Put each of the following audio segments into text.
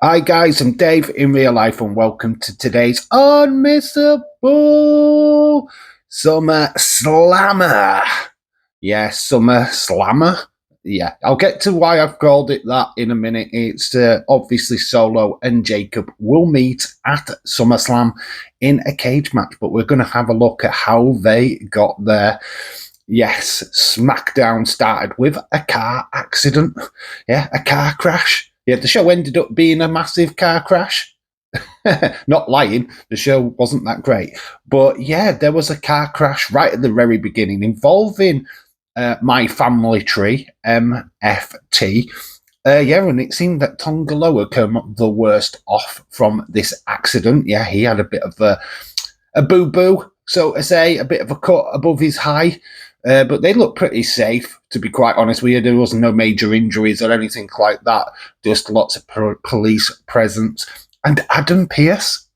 Hi guys, I'm Dave in real life and welcome to today's Unmissable Summer Slammer. Yeah, Summer Slammer. Yeah, I'll get to why I've called it that in a minute. It's obviously Solo and Jacob will meet at SummerSlam in a cage match, but we're going to have a look at how they got there. Yes, SmackDown started with a car accident. Yeah, a car crash. Yeah, the show ended up being a massive car crash. Not lying, the show wasn't that great. But yeah, there was a car crash right at the very beginning involving my family tree, MFT. Yeah, and it seemed that Tongaloa came the worst off from this accident. Yeah, he had a bit of a boo-boo, so to say, a bit of a cut above his high. But they look pretty safe, to be quite honest with you. There wasn't no major injuries or anything like that. Just lots of police presence. And Adam Pearce.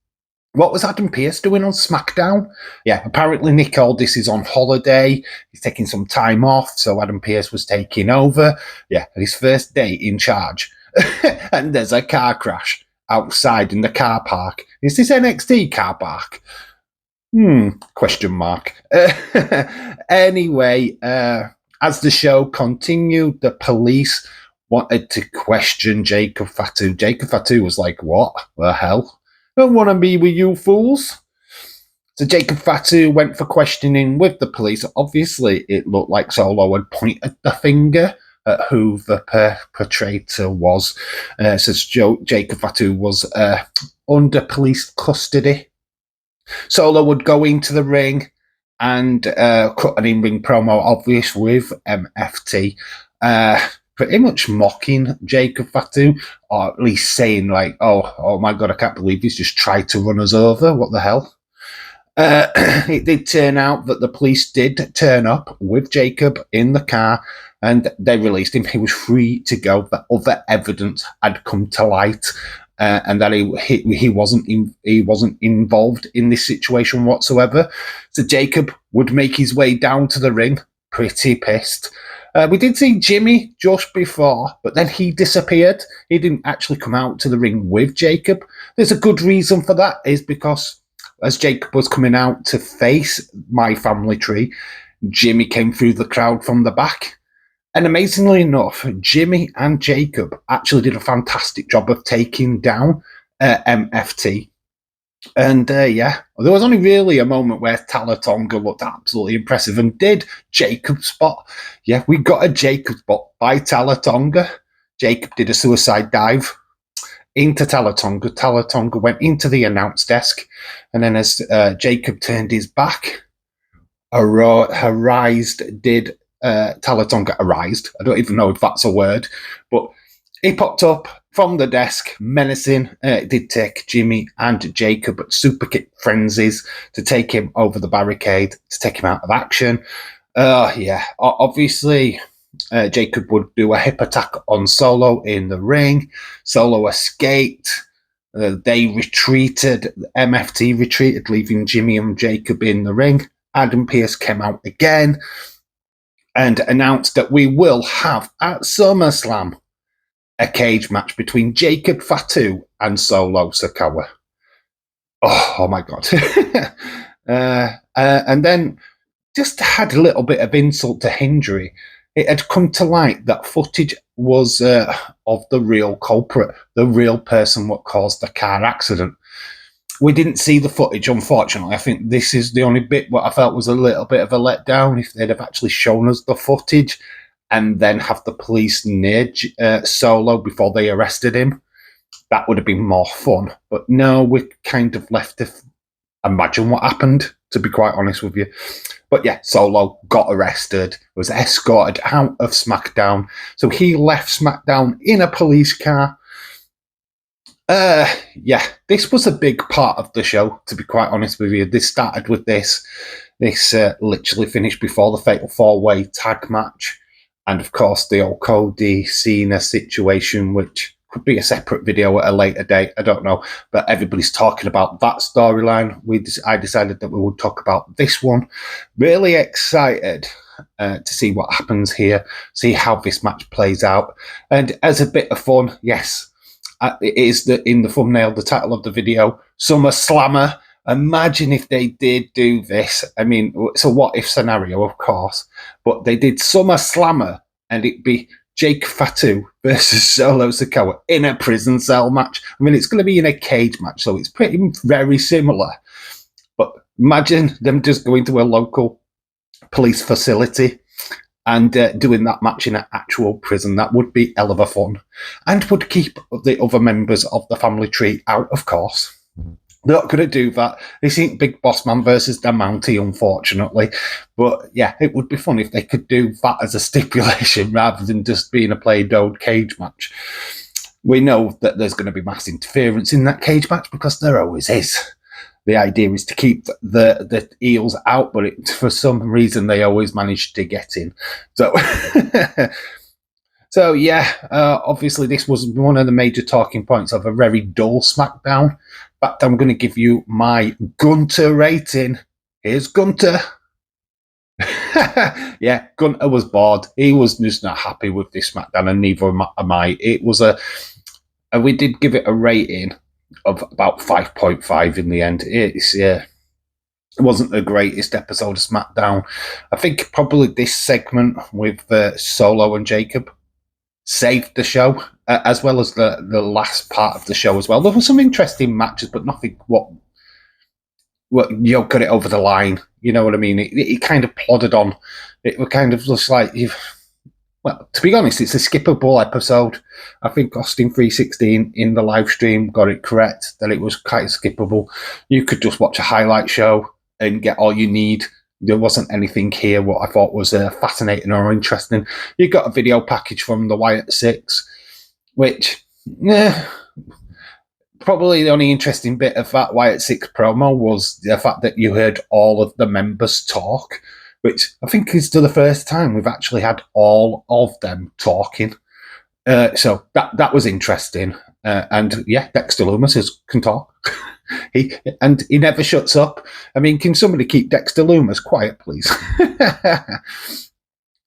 What was Adam Pearce doing on SmackDown? Yeah, apparently Nick Aldis is on holiday. He's taking some time off, so Adam Pearce was taking over. Yeah, his first day in charge. And there's a car crash outside in the car park. Is this NXT car park? Question mark. Anyway, as the show continued, the police wanted to question Jacob Fatu. Jacob Fatu was like, what the hell? Don't want to be with you fools. So Jacob Fatu went for questioning with the police. Obviously, it looked like Solo had pointed the finger at who the perpetrator was. So Jacob Fatu was under police custody. Solo would go into the ring and cut an in-ring promo, obvious with MFT, pretty much mocking Jacob Fatu, or at least saying like, oh my God, I can't believe he's just tried to run us over. What the hell? It did turn out that the police did turn up with Jacob in the car and they released him. He was free to go. The other evidence had come to light. And that he wasn't involved in this situation whatsoever. So Jacob would make his way down to the ring, pretty pissed. We did see Jimmy just before, but then he disappeared. He didn't actually come out to the ring with Jacob. There's a good reason for that, is because as Jacob was coming out to face my family tree, Jimmy came through the crowd from the back. And amazingly enough, Jimmy and Jacob actually did a fantastic job of taking down MFT. And yeah, there was only really a moment where Talatonga looked absolutely impressive and did Jacob's spot. Yeah, we got a Jacob spot by Talatonga. Jacob did a suicide dive into Talatonga. Talatonga went into the announce desk. And then as Jacob turned his back, Talatonga arised. I don't even know if that's a word, but he popped up from the desk, menacing. It did take Jimmy and Jacob at super kick frenzies to take him over the barricade, to take him out of action. Yeah, obviously, Jacob would do a hip attack on Solo in the ring. Solo escaped. They retreated. MFT retreated, leaving Jimmy and Jacob in the ring. Adam Pearce came out again and announced that we will have at SummerSlam a cage match between Jacob Fatu and Solo Sikoa. Oh my God. And then just had a little bit of insult to injury. It had come to light that footage was of the real culprit, the real person what caused the car accident. We didn't see the footage, unfortunately. I think this is the only bit what I felt was a little bit of a letdown. If they'd have actually shown us the footage and then have the police near Solo before they arrested him, that would have been more fun. But no, we kind of left to imagine what happened, to be quite honest with you. But yeah, Solo got arrested, was escorted out of SmackDown. So he left SmackDown in a police car. Yeah, this was a big part of the show, to be quite honest with you. This started with this literally finished before the Fatal 4-Way tag match. And of course, the old Cody Cena situation, which could be a separate video at a later date. I don't know. But everybody's talking about that storyline. I decided that we would talk about this one. Really excited to see what happens here, see how this match plays out. And as a bit of fun, yes, It is in the thumbnail, the title of the video, SummerSlammer. Imagine if they did do this. I mean, it's a what if scenario, of course, but they did SummerSlammer and it'd be Jake Fatu versus Solo Sikoa in a prison cell match. I mean, it's going to be in a cage match, so it's pretty very similar. But imagine them just going to a local police facility and doing that match in an actual prison. That would be hell of a fun, and would keep the other members of the family tree out, of course. They're not going to do that. This ain't Big Boss Man versus the Mountie, unfortunately. But yeah, it would be fun if they could do that as a stipulation rather than just being a plain-old cage match. We know that there's going to be mass interference in that cage match because there always is. The idea is to keep the eels out, but for some reason they always manage to get in. So, so yeah, obviously this was one of the major talking points of a very dull SmackDown. But I'm going to give you my Gunter rating. Here's Gunter. Yeah, Gunter was bored. He was just not happy with this SmackDown, and neither am I. It was we did give it a rating of about 5.5 in the end. It wasn't the greatest episode of SmackDown. I think probably this segment with Solo and Jacob saved the show, as well as the last part of the show as well. There were some interesting matches, but nothing what got it over the line. You know what I mean? It kind of plodded on. It was kind of just like, well, to be honest, it's a skippable episode. I think Austin 316 in the live stream got it correct, that it was quite skippable. You could just watch a highlight show and get all you need. There wasn't anything here what I thought was fascinating or interesting. You got a video package from the Wyatt Six, which, probably the only interesting bit of that Wyatt Six promo was the fact that you heard all of the members talk, which I think is the first time we've actually had all of them talking. So that was interesting. And yeah, Dexter Lumis can talk. He never shuts up. I mean, can somebody keep Dexter Lumis quiet, please?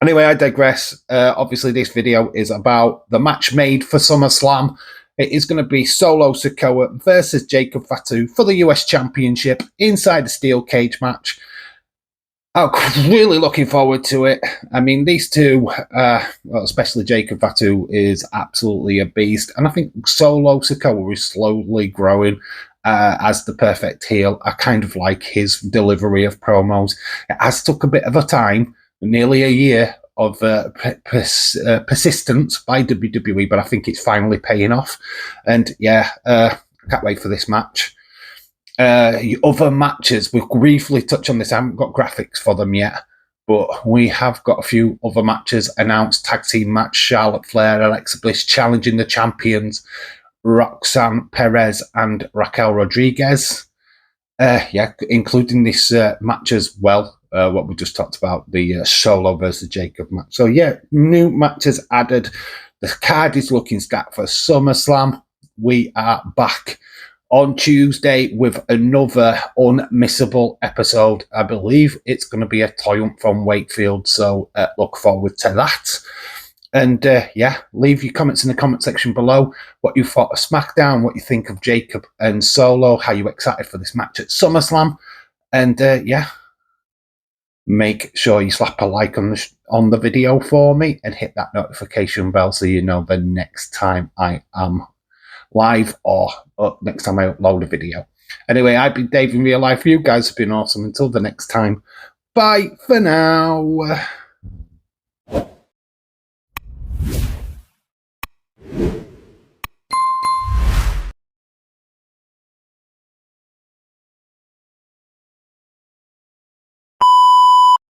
Anyway, I digress. Obviously, this video is about the match made for SummerSlam. It is going to be Solo Sikoa versus Jacob Fatu for the US Championship inside a steel cage match. I'm really looking forward to it. I mean, these two, well, especially Jacob Fatu, is absolutely a beast. And I think Solo Sikoa is slowly growing as the perfect heel. I kind of like his delivery of promos. It has took a bit of a time, nearly a year of persistence by WWE, but I think it's finally paying off. And yeah, I can't wait for this match. Other matches, we'll briefly touch on this. I haven't got graphics for them yet, but we have got a few other matches announced. Tag team match, Charlotte Flair, Alexa Bliss challenging the champions, Roxanne Perez and Raquel Rodriguez. Yeah, including this match as well, what we just talked about, the Solo versus Jacob match. So yeah, new matches added. The card is looking stacked for SummerSlam. We are back on Tuesday with another Unmissable episode. I believe it's going to be a Triumph from Wakefield, so look forward to that. And yeah, leave your comments in the comment section below what you thought of SmackDown, what you think of Jacob and Solo, how you excited for this match at SummerSlam. And yeah, make sure you slap a like on the video for me and hit that notification bell so you know the next time I am live or next time I upload a video. Anyway, I've been Dave in real life. You guys have been awesome. Until the next time, bye for now.